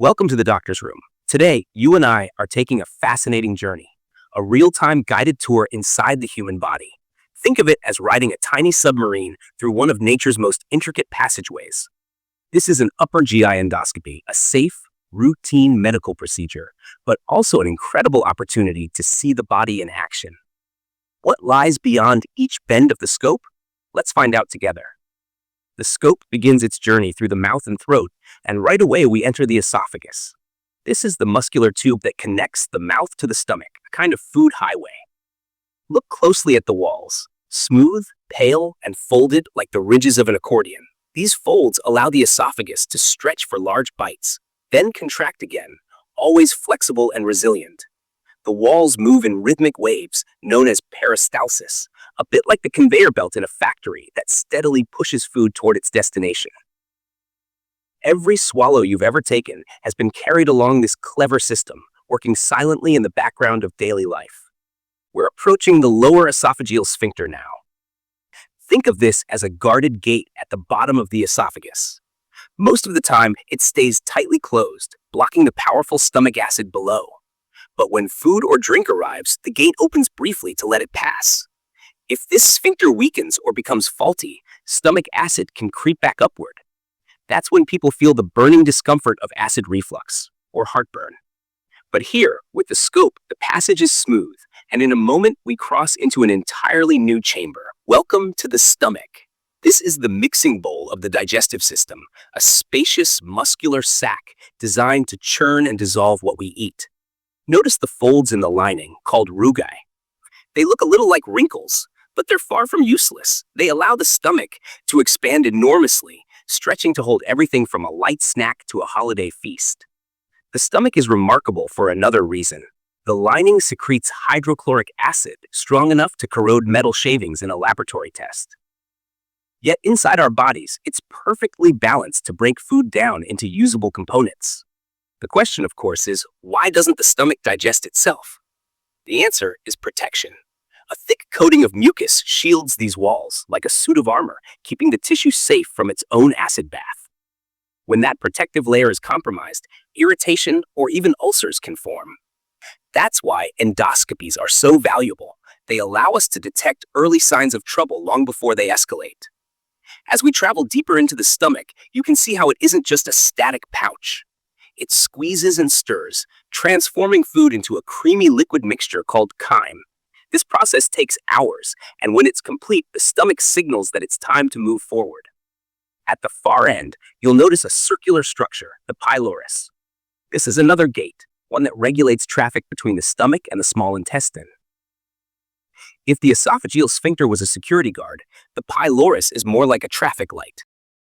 Welcome to the doctor's room. Today, you and I are taking a fascinating journey, a real-time guided tour inside the human body. Think of it as riding a tiny submarine through one of nature's most intricate passageways. This is an upper GI endoscopy, a safe, routine medical procedure, but also an incredible opportunity to see the body in action. What lies beyond each bend of the scope? Let's find out together. The scope begins its journey through the mouth and throat, and right away we enter the esophagus. This is the muscular tube that connects the mouth to the stomach, a kind of food highway. Look closely at the walls. Smooth, pale, and folded like the ridges of an accordion. These folds allow the esophagus to stretch for large bites, then contract again, always flexible and resilient. The walls move in rhythmic waves, known as peristalsis, a bit like the conveyor belt in a factory that steadily pushes food toward its destination. Every swallow you've ever taken has been carried along this clever system, working silently in the background of daily life. We're approaching the lower esophageal sphincter now. Think of this as a guarded gate at the bottom of the esophagus. Most of the time, it stays tightly closed, blocking the powerful stomach acid below. But when food or drink arrives, the gate opens briefly to let it pass. If this sphincter weakens or becomes faulty, stomach acid can creep back upward. That's when people feel the burning discomfort of acid reflux or heartburn. But here, with the scope, the passage is smooth, and in a moment we cross into an entirely new chamber. Welcome to the stomach. This is the mixing bowl of the digestive system, a spacious muscular sac designed to churn and dissolve what we eat. Notice the folds in the lining, called rugae. They look a little like wrinkles, but they're far from useless. They allow the stomach to expand enormously, stretching to hold everything from a light snack to a holiday feast. The stomach is remarkable for another reason. The lining secretes hydrochloric acid, strong enough to corrode metal shavings in a laboratory test. Yet inside our bodies, it's perfectly balanced to break food down into usable components. The question, of course, is why doesn't the stomach digest itself? The answer is protection. A thick coating of mucus shields these walls, like a suit of armor, keeping the tissue safe from its own acid bath. When that protective layer is compromised, irritation or even ulcers can form. That's why endoscopies are so valuable. They allow us to detect early signs of trouble long before they escalate. As we travel deeper into the stomach, you can see how it isn't just a static pouch. It squeezes and stirs, transforming food into a creamy liquid mixture called chyme. This process takes hours, and when it's complete, the stomach signals that it's time to move forward. At the far end, you'll notice a circular structure, the pylorus. This is another gate, one that regulates traffic between the stomach and the small intestine. If the esophageal sphincter was a security guard, the pylorus is more like a traffic light.